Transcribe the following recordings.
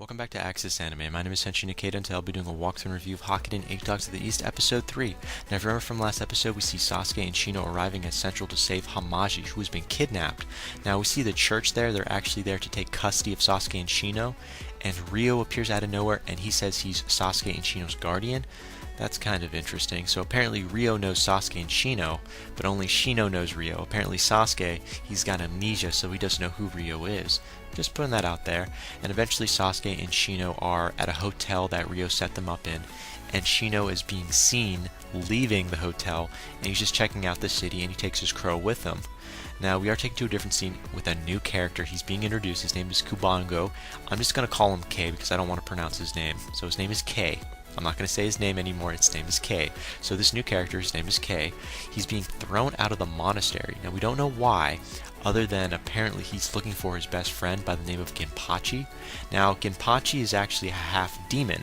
Welcome back to Axis Anime. My name is Henshin Ikeda, and today I'll be doing a walkthrough and review of Hakkenden 8 Dogs of the East, Episode 3. Now, if you remember from last episode, we see Sasuke and Shino arriving at Central to save Hamaji, who has been kidnapped. Now, we see the church there. They're actually there to take custody of Sasuke and Shino, and Ryo appears out of nowhere, and he says he's Sasuke and Shino's guardian. That's kind of interesting. So apparently Ryo knows Sasuke and Shino, but only Shino knows Ryo. Apparently Sasuke, he's got amnesia, so he doesn't know who Ryo is. Just putting that out there. And eventually Sasuke and Shino are at a hotel that Ryo set them up in, and Shino is being seen leaving the hotel, and he's just checking out the city, and he takes his crow with him. Now we are taken to a different scene with a new character. He's being introduced. His name is Kubango. I'm just going to call him K because I don't want to pronounce his name. So his name is K. I'm not going to say his name anymore. His name is K. So this new character, his name is K. He's being thrown out of the monastery. Now we don't know why, other than apparently he's looking for his best friend by the name of Ginpachi. Now Ginpachi is actually a half demon.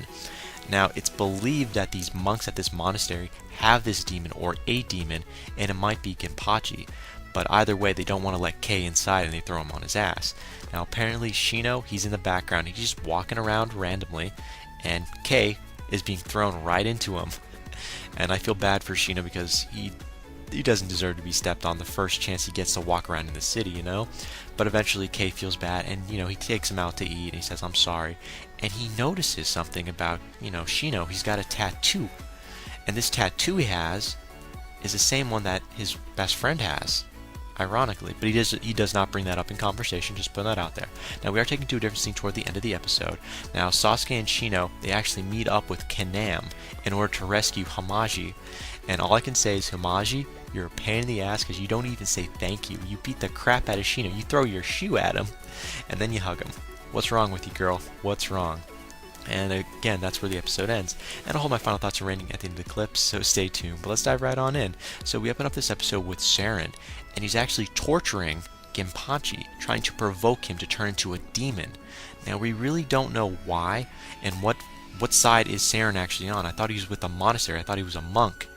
Now it's believed that these monks at this monastery have this demon or a demon, and it might be Ginpachi. But either way, they don't want to let K inside, and they throw him on his ass. Now apparently Shino, he's in the background. He's just walking around randomly, and K is being thrown right into him. And I feel bad for Shino because he doesn't deserve to be stepped on the first chance he gets to walk around in the city, you know? But eventually K feels bad, and, he takes him out to eat, and he says, I'm sorry. And he notices something about, Shino. He's got a tattoo. And this tattoo he has is the same one that his best friend has, ironically. But he does not bring that up in conversation, just put that out there. Now we are taken to a different scene toward the end of the episode. Now Sasuke and Shino, they actually meet up with Kanam in order to rescue Hamaji. And all I can say is, Hamaji, you're a pain in the ass because you don't even say thank you. You beat the crap out of Shino. You throw your shoe at him, and then you hug him. What's wrong with you, girl? What's wrong? And again, that's where the episode ends. And I'll hold my final thoughts and rating at the end of the clip, so stay tuned. But let's dive right on in. So we open up this episode with Saren, and he's actually torturing Ginpachi, trying to provoke him to turn into a demon. Now we really don't know why, and what side is Saren actually on. I thought he was with a monastery. I thought he was a monk.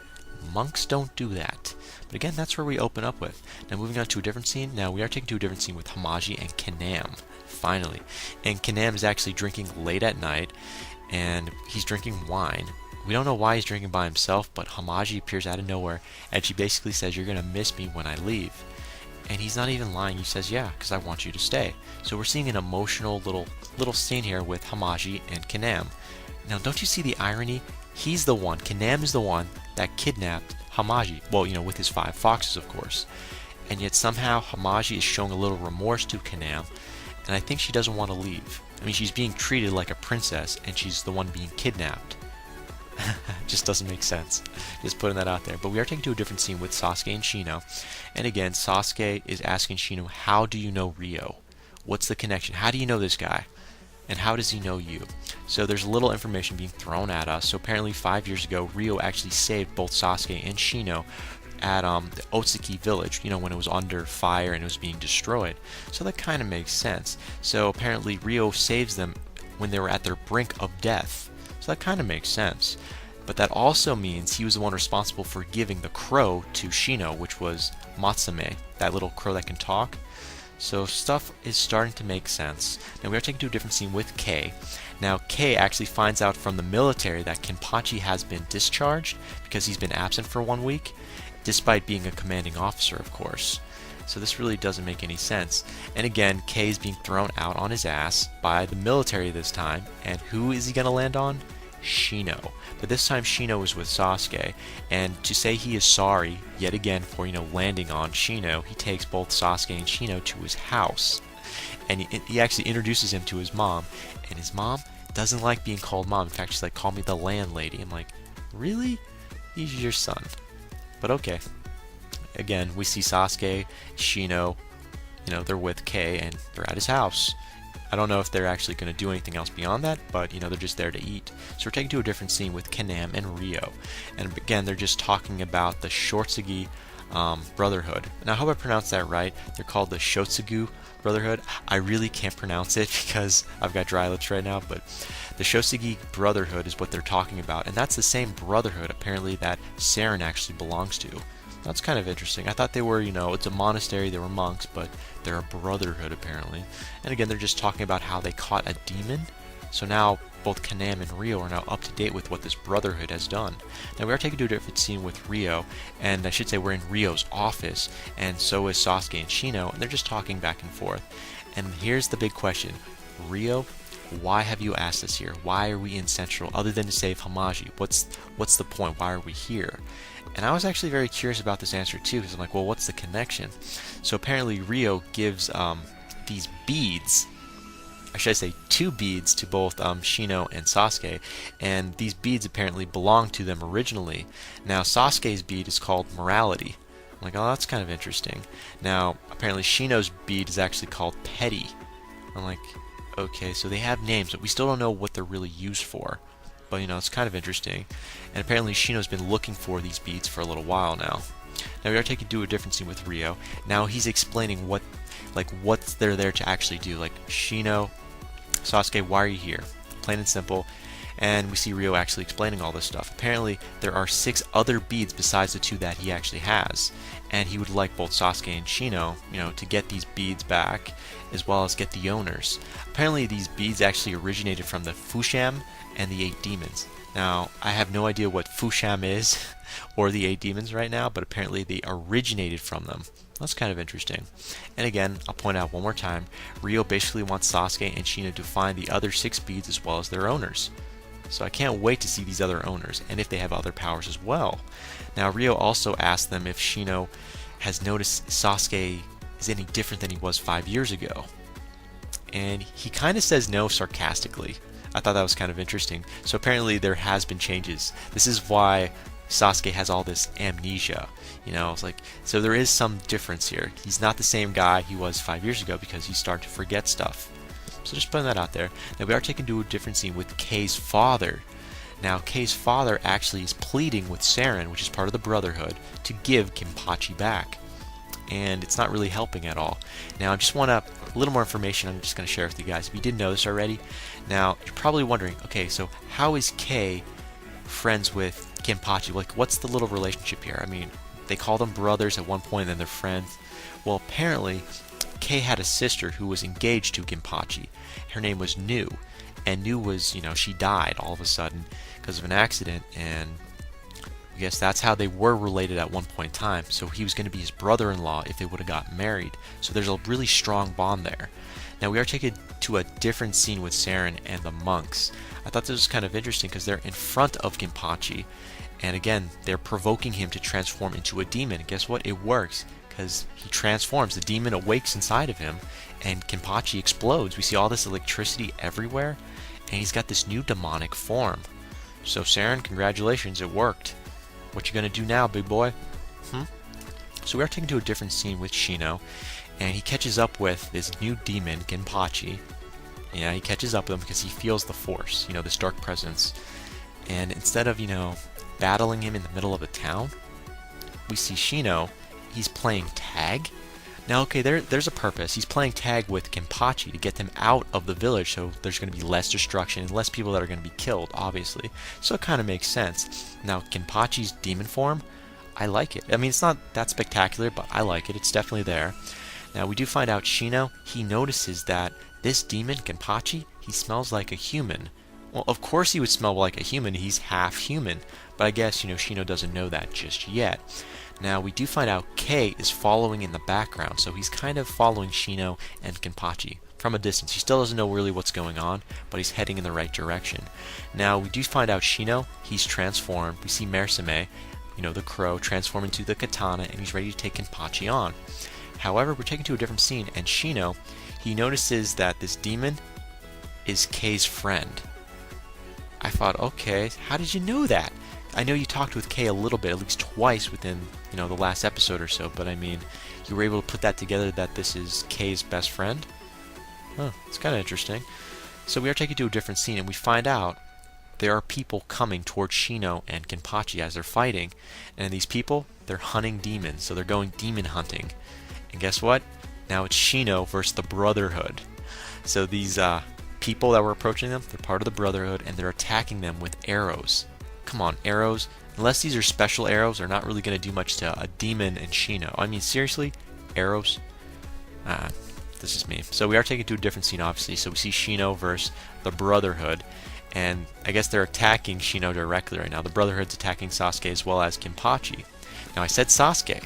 Monks don't do that. But again, that's where we open up with. Now moving on to a different scene. Now we are taken to a different scene with Hamaji and Kanam, finally. And Kanam is actually drinking late at night, and he's drinking wine. We don't know why he's drinking by himself, but Hamaji appears out of nowhere, and she basically says, you're going to miss me when I leave. And he's not even lying. He says, yeah, because I want you to stay. So we're seeing an emotional little scene here with Hamaji and Kanam. Now, don't you see the irony? He's the one, Kanam is the one that kidnapped Hamaji. Well, with his 5 foxes, of course. And yet somehow Hamaji is showing a little remorse to Kanam, and I think she doesn't want to leave. I mean, she's being treated like a princess, and she's the one being kidnapped. Just doesn't make sense. Just putting that out there. But we are taken to a different scene with Sasuke and Shino. And again, Sasuke is asking Shino, how do you know Ryo? What's the connection? How do you know this guy? And how does he know you? So there's a little information being thrown at us. So apparently 5 years ago, Ryo actually saved both Sasuke and Shino at the Otsuki village, when it was under fire and it was being destroyed. So that kind of makes sense. So apparently Ryo saves them when they were at their brink of death. So that kind of makes sense. But that also means he was the one responsible for giving the crow to Shino, which was Matsume, that little crow that can talk. So stuff is starting to make sense. Now we are taken to a different scene with K. Now K actually finds out from the military that Ginpachi has been discharged because he's been absent for 1 week, despite being a commanding officer, of course. So this really doesn't make any sense. And again, K is being thrown out on his ass by the military this time. And who is he going to land on? Shino. But this time Shino is with Sasuke, and to say he is sorry yet again for landing on Shino, he takes both Sasuke and Shino to his house, and he actually introduces him to his mom, and his mom doesn't like being called mom. In fact, she's like, call me the landlady. I'm like, really? He's your son. But okay. Again, we see Sasuke, Shino, they're with K, and they're at his house. I don't know if they're actually going to do anything else beyond that, but they're just there to eat. So we're taken to a different scene with Kanam and Ryo. And again, they're just talking about the Shotsugi Brotherhood. And I hope I pronounced that right. They're called the Shotsugu Brotherhood. I really can't pronounce it because I've got dry lips right now, but the Shotsugi Brotherhood is what they're talking about. And that's the same brotherhood, apparently, that Saren actually belongs to. That's kind of interesting. I thought they were, it's a monastery, they were monks, but they're a brotherhood apparently. And again, they're just talking about how they caught a demon. So now both Kanam and Rio are now up to date with what this Brotherhood has done. Now we are taken to a different scene with Rio, and I should say we're in Rio's office, and so is Sasuke and Shino, and they're just talking back and forth. And here's the big question. Rio, why have you asked us here? Why are we in Central other than to save Hamaji? What's the point? Why are we here? And I was actually very curious about this answer too, because I'm like, well, what's the connection? So apparently Rio gives these beads, I should say 2 beads, to both Shino and Sasuke, and these beads apparently belonged to them originally. Now Sasuke's bead is called Morality. I'm like, oh, that's kind of interesting. Now apparently Shino's bead is actually called Petty. I'm like, okay, so they have names, but we still don't know what they're really used for. But it's kind of interesting. And apparently Shino's been looking for these beads for a little while now. Now we are taken to a different scene with Rio. Now he's explaining what they're there to actually do. Like, Shino, Sasuke, why are you here? Plain and simple. And we see Rio actually explaining all this stuff. Apparently there are 6 other beads besides the 2 that he actually has. And he would like both Sasuke and Shino, to get these beads back, as well as get the owners. Apparently these beads actually originated from the Fusham and the 8 demons. Now, I have no idea what Fusham is or the 8 demons right now, but apparently they originated from them. That's kind of interesting. And again, I'll point out one more time, Rio basically wants Sasuke and Shino to find the other 6 beads as well as their owners. So I can't wait to see these other owners, and if they have other powers as well. Now, Rio also asked them if Shino has noticed Sasuke is any different than he was 5 years ago. And he kind of says no sarcastically. I thought that was kind of interesting. So apparently there has been changes. This is why Sasuke has all this amnesia. It's like, so there is some difference here. He's not the same guy he was 5 years ago because he started to forget stuff. So just putting that out there. Now we are taken to a different scene with Kei's father. Now Kei's father actually is pleading with Saren, which is part of the Brotherhood, to give Kenpachi back. And it's not really helping at all. Now I just want a little more information I'm just going to share with you guys. If you didn't know this already, now you're probably wondering, okay, so how is Kei friends with Kenpachi? Like, what's the little relationship here? I mean, they call them brothers at one point and then they're friends. Well, apparently Kei had a sister who was engaged to Kenpachi. Her name was Nu. And Nu was, she died all of a sudden because of an accident, and I guess that's how they were related at one point in time. So he was going to be his brother-in-law if they would have gotten married. So there's a really strong bond there. Now we are taken to a different scene with Saren and the monks. I thought this was kind of interesting because they're in front of Kenpachi, and again, they're provoking him to transform into a demon. And guess what? It works, because he transforms. The demon awakes inside of him, and Kenpachi explodes. We see all this electricity everywhere, and he's got this new demonic form. So Saren, congratulations, it worked. What you gonna do now, big boy? So we are taken to a different scene with Shino, and he catches up with this new demon, Kenpachi. Yeah, he catches up with him because he feels the force, this dark presence. And instead of, battling him in the middle of a town, we see Shino, he's playing tag. Now, okay, there's a purpose. He's playing tag with Kenpachi to get them out of the village, so there's going to be less destruction and less people that are going to be killed, obviously. So it kind of makes sense. Now, Kenpachi's demon form, I like it. I mean, it's not that spectacular, but I like it. It's definitely there. Now, we do find out Shino, he notices that this demon, Kenpachi, he smells like a human. Well, of course he would smell like a human. He's half human. But I guess, Shino doesn't know that just yet. Now, we do find out Kei is following in the background, so he's kind of following Shino and Kenpachi from a distance. He still doesn't know really what's going on, but he's heading in the right direction. Now, we do find out Shino, he's transformed. We see Mersume, the crow, transform into the katana, and he's ready to take Kenpachi on. However, we're taken to a different scene, and Shino, he notices that this demon is Kei's friend. I thought, okay, how did you know that? I know you talked with Kei a little bit, at least twice within, the last episode or so, but I mean, you were able to put that together that this is Kei's best friend? Huh, it's kind of interesting. So we are taken to a different scene, and we find out there are people coming towards Shino and Kenpachi as they're fighting, and these people, they're hunting demons, so they're going demon hunting. And guess what? Now it's Shino versus the Brotherhood. So these people that were approaching them, they're part of the Brotherhood, and they're attacking them with arrows. Come on, arrows. Unless these are special arrows, they're not really going to do much to a demon and Shino. I mean, seriously? Arrows? this is me. So we are taken to a different scene, obviously. So we see Shino versus the Brotherhood, and I guess they're attacking Shino directly right now. The Brotherhood's attacking Sasuke as well as Kenpachi. Now, I said Sasuke.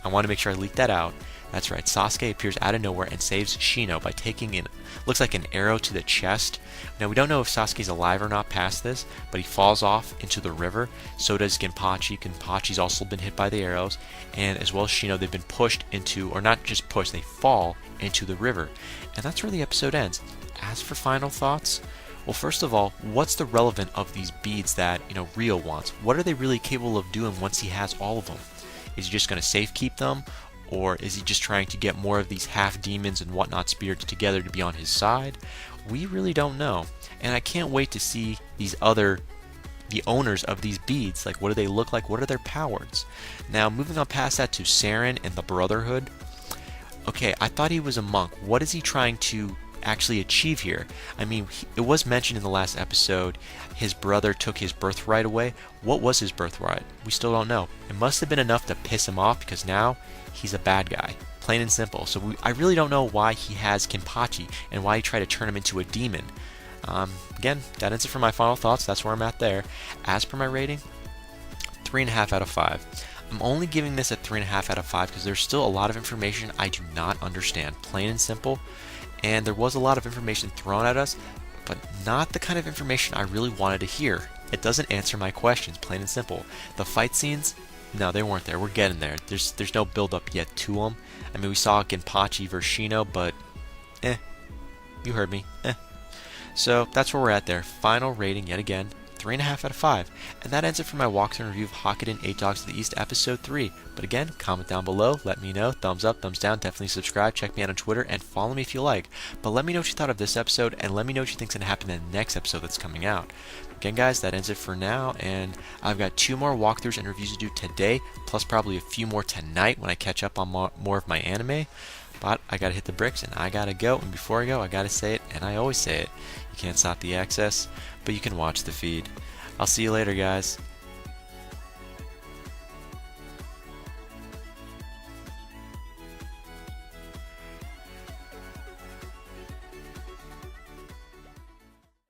I want to make sure I leak that out. That's right, Sasuke appears out of nowhere and saves Shino by taking in, looks like an arrow to the chest. Now, we don't know if Sasuke's alive or not past this, but he falls off into the river. So does Kenpachi. Kenpachi's also been hit by the arrows, and as well as Shino, they've been pushed into, or not just pushed, they fall into the river. And that's where the episode ends. As for final thoughts, well, first of all, what's the relevance of these beads that, Rio wants? What are they really capable of doing once he has all of them? Is he just going to safekeep them? Or is he just trying to get more of these half-demons and whatnot spirits together to be on his side? We really don't know. And I can't wait to see the owners of these beads. Like, what do they look like? What are their powers? Now, moving on past that to Saren and the Brotherhood. Okay, I thought he was a monk. What is he trying to actually achieve here? I mean, it was mentioned in the last episode his brother took his birthright away. What was his birthright? We still don't know. It must have been enough to piss him off, because now he's a bad guy, plain and simple. So I really don't know why he has Kenpachi and why he tried to turn him into a demon. Again, that ends it for my final thoughts. That's where I'm at there. As per my rating, 3.5 out of 5. I'm only giving this a 3.5 out of 5 because there's still a lot of information I do not understand, plain and simple. And there was a lot of information thrown at us, but not the kind of information I really wanted to hear. It doesn't answer my questions, plain and simple. The fight scenes, no, they weren't there. We're getting there. There's no build up yet to them. I mean, we saw Kenpachi versus Shino, but you heard me. So that's where we're at there. Final rating yet again, 3.5 out of 5. And that ends it for my walkthrough and review of Hakkenden 8 Dogs of the East episode 3. But again, comment down below, let me know, thumbs up, thumbs down, definitely subscribe, check me out on Twitter, and follow me if you like. But let me know what you thought of this episode, and let me know what you think's going to happen in the next episode that's coming out. Again, guys, that ends it for now, and I've got 2 more walkthroughs and reviews to do today, plus probably a few more tonight when I catch up on more of my anime. But I gotta hit the bricks, and I gotta go, and before I go, I gotta say it, and I always say it. You can't stop the access, but you can watch the feed. I'll see you later, guys.